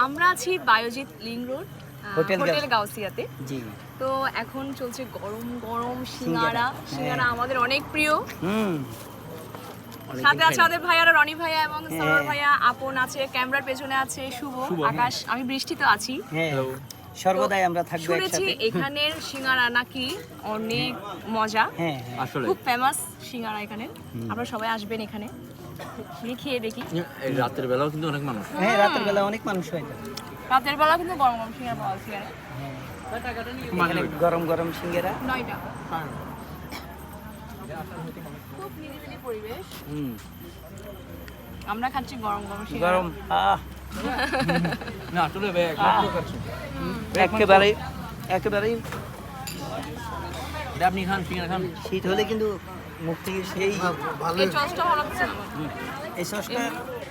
আমরা আছি Bayazid link road hotel গাউসিয়াতে। জি। তো এখন চলছে গরম গরম সিঙ্গারা। সিঙ্গারা আমাদের অনেক প্রিয়। সাথে আছে আমাদের ভাইয়ারা রনি ভাইয়া এবং সরোর ভাইয়া, আপন আছে, ক্যামেরার পেছনে আছে শুভ, আকাশ, আমি বৃষ্টি তো আছি। সর্বদাই আমরা থাকবো একসাথে। শুনেছি এখানের সিঙ্গারা নাকি অনেক মজা। আসলে খুব ফেমাস সিঙ্গারা এখানে। আপনারা সবাই আসবেন এখানে, খেয়ে দেখি। রাতের বেলাও কিন্তু অনেক মানুষ। হ্যাঁ, রাতের বেলা অনেক মানুষ হয়। রাতের বেলা কিন্তু গরম গরম সিঙ্গারা পাওয়া যায়। গরম গরম সিঙ্গারা 9টা। খুব নিরিবিলি পরিবেশ। আমরা খাচ্ছি গরম গরম সিঙ্গারা। গরম না আসলে একেবারেই আপনি খান সিঙ্গারা খান। শীত হলে কিন্তু মুখ থেকে সেই এই সসটা ভালো লাগছে না। এই সসটা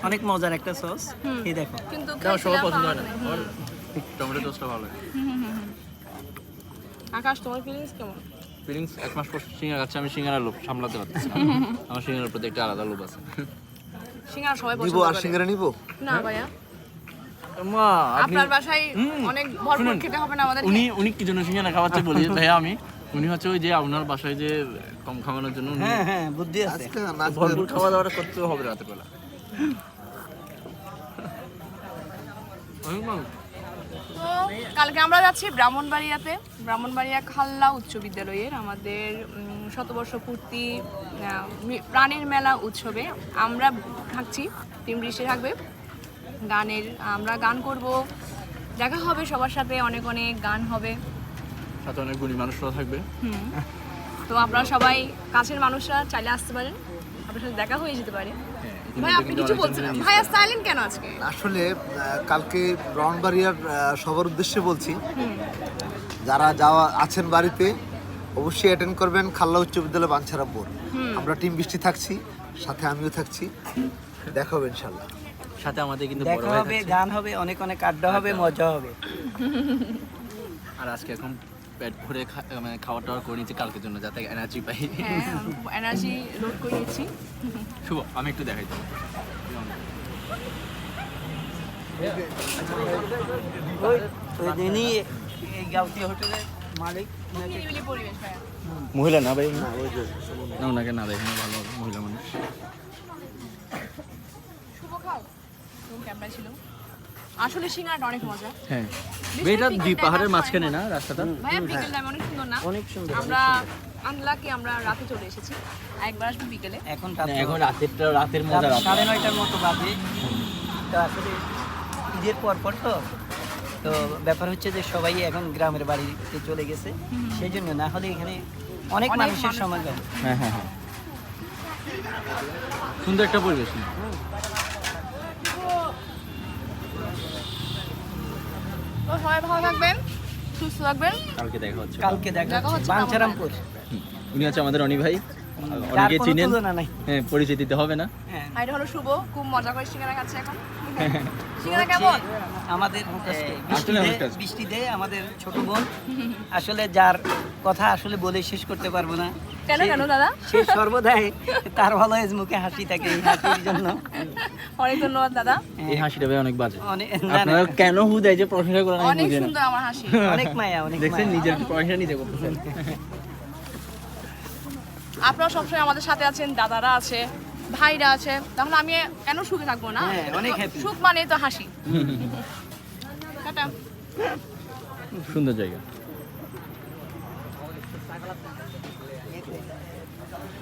অনেক মজার একটা সস। এই দেখো, কিন্তু সবার পছন্দ হয় না, টমেটো সসটা ভালো লাগে। আকাশ, তোমার ফিলিংস কেমন? ফিলিংস 1 মাস পর সিঙ্গারা খাচ্ছি, আমি সিঙ্গারার লোভ সামলাতে পারতেছি না। আমার সিঙ্গারার প্রতি একটা আলাদা লোভ আছে। সিঙ্গারা সবাই পছন্দ করে। আর সিঙ্গারা নিব না ভাইয়া, মা আপনার বাসায় অনেক ভরপুর খেতে হবে না আমাদের। উনি কি জন্য সিঙ্গারা খাওয়াচ্ছে বলি ভাইয়া, উনি হচ্ছে ওই যে আপনার বাসায় যে কম খাওয়ানোর জন্য। হ্যাঁ বুদ্ধি আছে, ভরপুর খাওয়া দাওয়াটা করতে হবে রাতের বেলা। তো কালকে আমরা যাচ্ছি ব্রাহ্মণবাড়িয়া খাল্লা উচ্চ বিদ্যালয়ের আমাদের শতবর্ষ পূর্তি প্রাণীর মেলা উৎসবে আমরা থাকছি। টিম বৃষ্টি থাকবে, আমরা গান করব, দেখা হবে সবার সাথে, অনেক অনেক গান হবে, সাথে অনেক গুণী মানুষরা থাকবে। তো আপনারা সবাই কাছের মানুষরা চাইলে আসতে পারেন, আপনার সাথে দেখা হয়ে যেতে পারে। ভাই আপনি কিছু বলছেন? ভাইয়া সাইলেন্ট কেন আজকে? আসলে কালকে ব্রাহ্মণবাড়িয়ার সবার উদ্দেশ্যে বলছি, যারা আছেন বাড়িতে অবশ্যই অ্যাটেন্ড করবেন খাল্লা উচ্চ বিদ্যালয় বাঞ্ছারাপুর। আমরা টিম বৃষ্টি থাকছি, সাথে আমিও থাকছি, দেখা হবে ইনশাল্লাহ। সাথে আমাদের কিন্তু দেখা হবে, গান হবে, অনেক অনেক আড্ডা হবে, মজা হবে। আর আজকে এখন পেট ভরে মানে খাওয়া টাওয়া করে নিচ্ছি কালকের জন্য, যাতে এনার্জি পাই। এনার্জি লোড করিয়েছি। শুভ, আমি একটু দেখাই দেবো। ওই দিনই এই গাউসিয়া হোটেলের মালিক নিরিবিলি পরিবেশ ভাইয়া। মহিলা না ভাই? না ওনাকে না দেখেন, ভালো মহিলা মানুষ। শুভ খাও, তুমি ক্যামেরা ছিল। আসলে সিঙ্গারাটা অনেক মজা। হ্যাঁ, এটা দুই পাহাড়ের মাঝখানে না রাস্তাটা? ভাইয়া বিকেল টাইম অনেক সুন্দর না? অনেক সুন্দর। আমরা রাতে চলে এসেছি, একবার আসবো বিকেলে। এখন রাতের মজা। 9:30টার মতো বাজে। তো আসলে ঈদের পর তো তো ব্যাপার হচ্ছে যে সবাই এখন গ্রামের বাড়িতে চলে গেছে, সেই জন্য না হলে এখানে অনেক মানুষের সমাগম। হ্যাঁ হ্যাঁ হ্যাঁ, সুন্দর একটা পরিবেশ। তো সবাই ভালো থাকবেন, সুস্থ থাকবেন। কালকে দেখা হচ্ছে বাঞ্ছারামপুর। উনি হচ্ছে আমাদের অনি ভাই, অনেকে চিনেন। হ্যাঁ, পরিচয় দিতে হবে না। আর এটা হলো শুভ, খুব মজা করে সিঙ্গারা খাচ্ছে এখন। সিঙ্গারা কেমন? আমাদের বৃষ্টিতে আমাদের ছোট বোন, আসলে যার কথা আসলে বলে শেষ করতে পারবো না। কেন দাদা? সে সর্বদাই তার ভালো মুখে হাসি থাকে, এই হাসির জন্য অনেক ধন্যবাদ দাদা। এই হাসিটা ভাই অনেক বাজে, আপনারা কেন হুদাই যে প্রশংসা করেন? অনেক সুন্দর আমার হাসি, অনেক মায়া, অনেক দেখছেন, নিজের প্রশংসা নিজে করতেছেন। আপনারা সবসময় আমাদের সাথে আছেন, দাদারা আছে, ভাইরা আছে, তাহলে আমি কেন সুখে থাকবো না? অনেক হ্যাপি। সুখ মানে তো হাসি। টাটা। সুন্দর জায়গা।